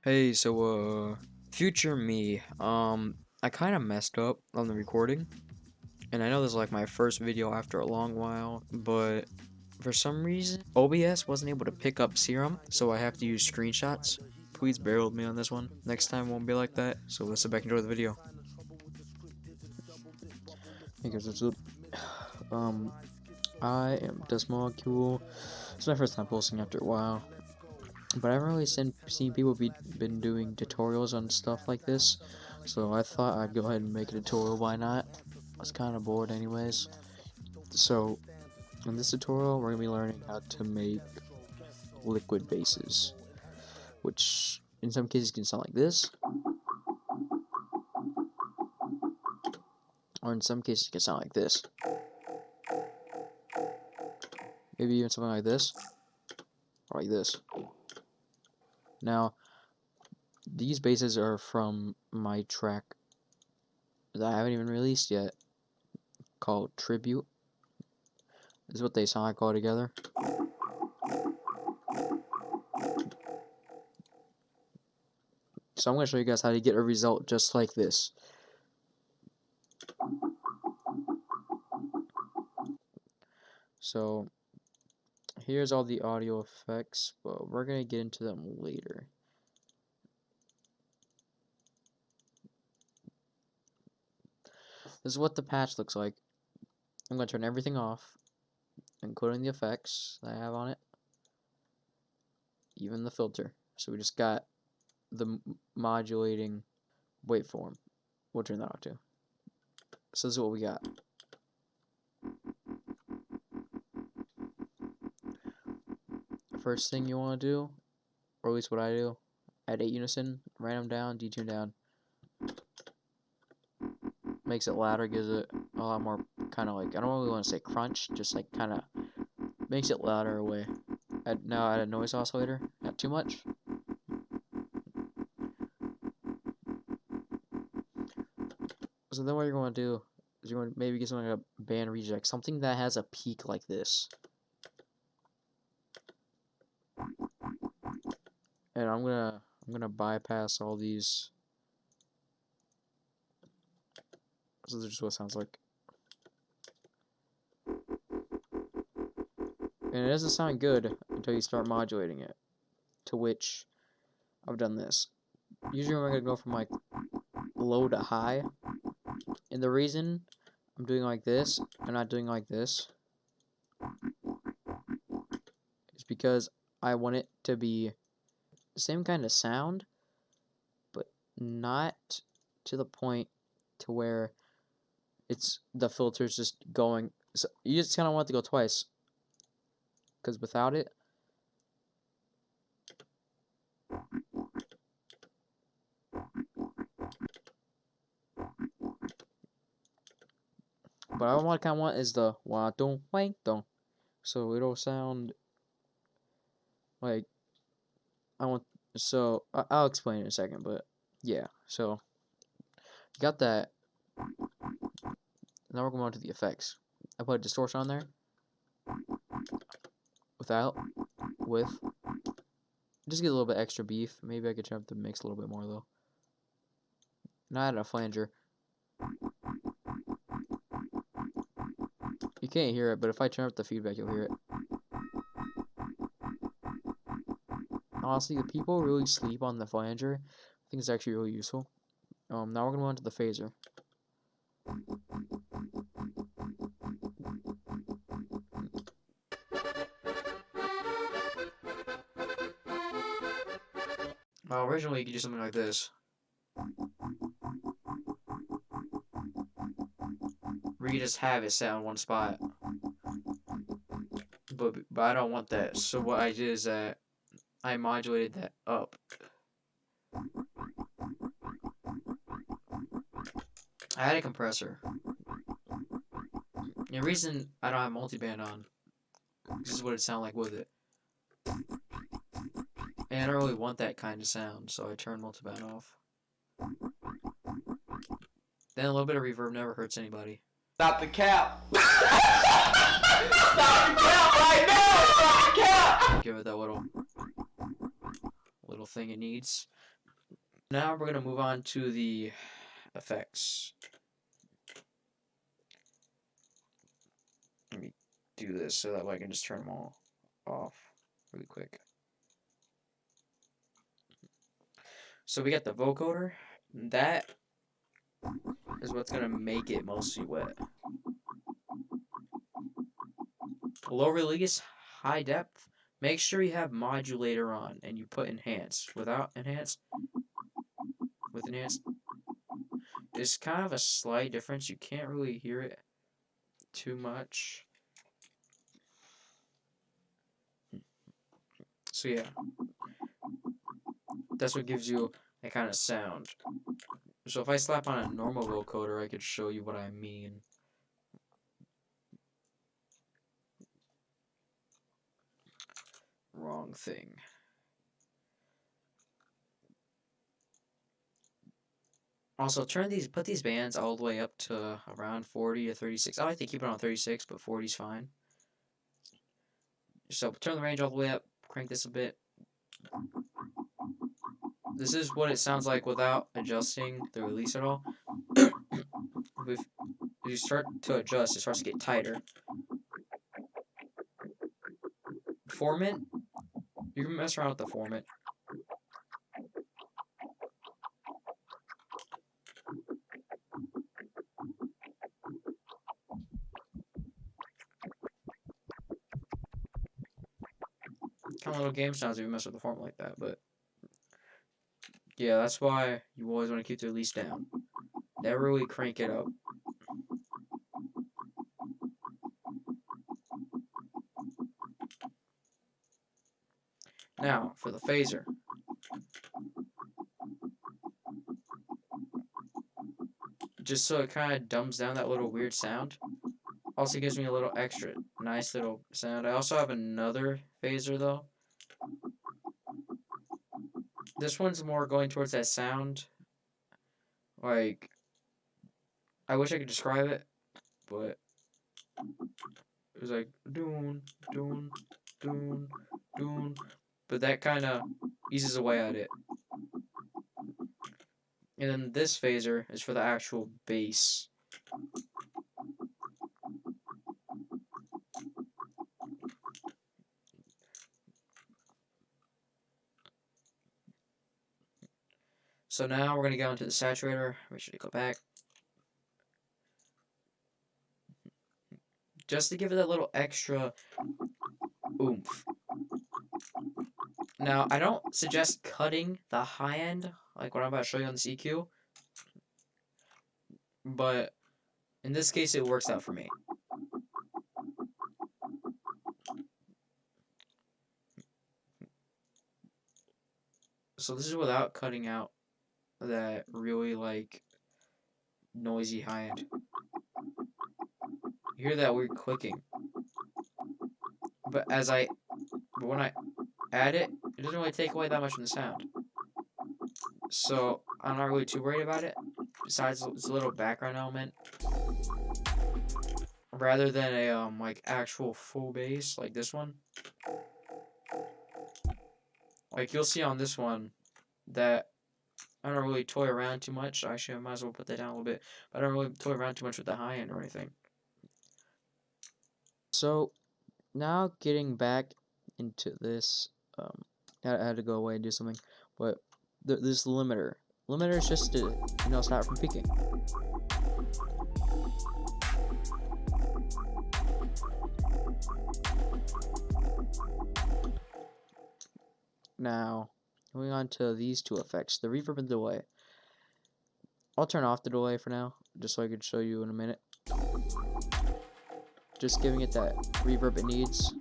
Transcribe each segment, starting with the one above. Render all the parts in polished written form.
Hey, future me, I kind of messed up on the recording, and I know this is like my first video after a long while, but for some reason, OBS wasn't able to pick up Serum, so I have to use screenshots. Please bear with me on this one. Next time won't be like that, so let's sit back and enjoy the video. Hey guys, what's up? I am Molecule. It's my first time posting after a while. But I haven't really seen people been doing tutorials on stuff like this, so I thought I'd go ahead and make a tutorial. Why not? I was kind of bored anyways. So in this tutorial, we're gonna be learning how to make liquid basses, which in some cases can sound like this, or in some cases can sound like this. Maybe even something like this, or like this. Now, these basses are from my track that I haven't even released yet, called Tribute. This is what they sound like all together. So I'm going to show you guys how to get a result just like this. So here's all the audio effects, but we're going to get into them later. This is what the patch looks like. I'm going to turn everything off, including the effects that I have on it, even the filter. So we just got the modulating waveform. We'll turn that off too. So this is what we got. First thing you want to do, or at least what I do, add 8 unison, random down, detune down. Makes it louder, gives it a lot more kind of like, I don't really want to say crunch, just like kind of makes it louder away. Now add a noise oscillator, not too much. So then what you're going to do is you're going to maybe get something like a band reject, something that has a peak like this. And I'm gonna bypass all these. So this is just what it sounds like. And it doesn't sound good until you start modulating it. To which I've done this. Usually I'm gonna go from like low to high. And the reason I'm doing like this and not doing like this is because I want it to be the same kind of sound, but not to the point to where it's the filter's just going. So you just kind of want it to go twice, because without it, but I want kind of want is the wah dong wang dong, so it'll sound like I want. So I'll explain in a second, but yeah. So you got that. Now we're going on to the effects. I put a distortion on there. Without, with. Just get a little bit extra beef. Maybe I could turn up the mix a little bit more though. Now I add a flanger. You can't hear it, but if I turn up the feedback, you'll hear it. Honestly, the people really sleep on the flanger. I think it's actually really useful. Now we're gonna go on to the phaser. Well, originally you could do something like this, where you just have it set on one spot. But I don't want that. So what I did is that I modulated that up. I had a compressor. The reason I don't have multiband on, this is what it sounded like with it. And I don't really want that kind of sound, so I turned multiband off. Then a little bit of reverb never hurts anybody. Stop the cap! Stop the cap right now! Stop the cap! Give it that little thing it needs. Now we're gonna move on to the effects. Let me do this so that way I can just turn them all off really quick. So we got the vocoder. That is what's gonna make it mostly wet. Low release, high depth. Make sure you have modulator on and you put enhance. Without enhance, with enhance, it's kind of a slight difference. You can't really hear it too much. So yeah, that's what gives you that kind of sound. So if I slap on a normal vocoder, I could show you what I mean. Wrong thing. Also, put these bands all the way up to around 40 or 36. I like to keep it on 36, but 40 is fine. So turn the range all the way up, crank this a bit. This is what it sounds like without adjusting the release at all. If you start to adjust, it starts to get tighter. Formant, you can mess around with the formant. Kind of little game sounds if you mess with the formant like that, but yeah, that's why you always want to keep the release down. Never really crank it up. Now, for the phaser. Just so it kind of dumbs down that little weird sound. Also gives me a little extra nice little sound. I also have another phaser though. This one's more going towards that sound. Like, I wish I could describe it, but it was like doon, doon, doon, doon. But that kind of eases away at it. And then this phaser is for the actual bass. So now we're going to go into the saturator. Make sure to go back. Just to give it that little extra oomph. Now, I don't suggest cutting the high end, like what I'm about to show you on this EQ. But in this case, it works out for me. So this is without cutting out that really, like, noisy high end. You hear that weird clicking. But when I add it, it doesn't really take away that much from the sound. So I'm not really too worried about it. Besides, it's a little background element. Rather than a like actual full bass like this one. Like you'll see on this one that I don't really toy around too much. Actually, I might as well put that down a little bit. But I don't really toy around too much with the high end or anything. So now getting back into this, I had to go away and do something. But this limiter. Limiter is just to, stop from peaking. Now, moving on to these two effects, the reverb and delay. I'll turn off the delay for now, just so I could show you in a minute. Just giving it that reverb it needs.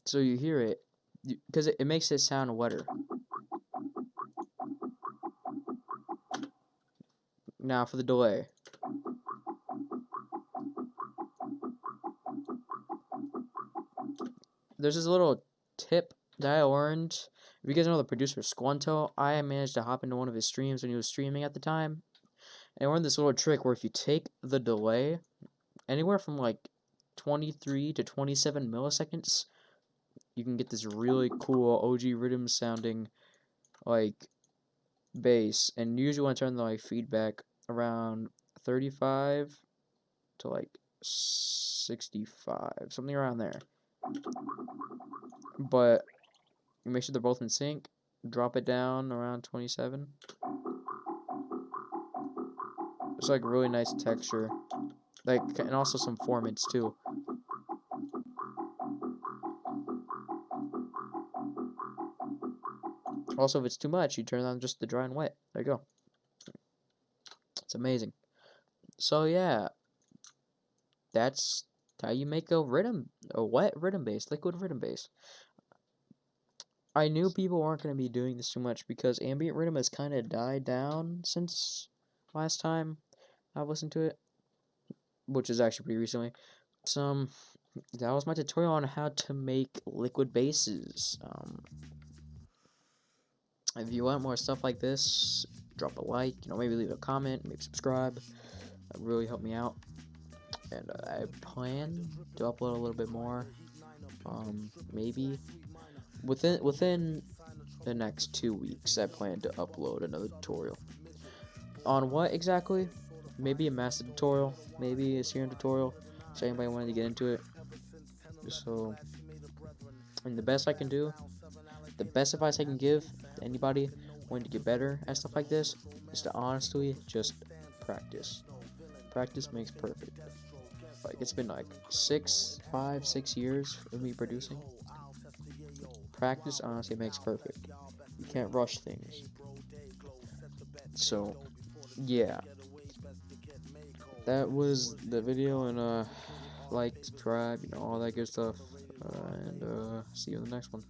So you hear it, because it makes it sound wetter. Now for the delay. There's this little tip that I learned If you guys know the producer Squanto, I managed to hop into one of his streams when he was streaming at the time, and learned this little trick where if you take the delay anywhere from like 23 to 27 milliseconds, you can get this really cool OG Riddim sounding like bass. And usually when I turn the like feedback around 35 to like 65, something around there. But you make sure they're both in sync. Drop it down around 27. It's like really nice texture, like, and also some formants too. Also, if it's too much, you turn on just the dry and wet. There you go. It's amazing. So yeah, that's how you make a wet Riddim bass, liquid Riddim bass. I knew people weren't going to be doing this too much because ambient rhythm has kind of died down since last time I listened to it, which is actually pretty recently. So that was my tutorial on how to make liquid basses. If you want more stuff like this, drop a like, maybe leave a comment, maybe subscribe. That would really help me out. And I plan to upload a little bit more. Maybe within the next 2 weeks, I plan to upload another tutorial. On what exactly? Maybe a master tutorial, maybe a serum tutorial. So anybody wanted to get into it. So, and the best I can do, the best advice I can give to anybody wanting to get better at stuff like this, is to honestly just practice. Practice makes perfect. Like, it's been like 5, 6 years of me producing. Practice honestly makes perfect. You can't rush things. So, yeah. That was the video, and like, subscribe, all that good stuff. And see you in the next one.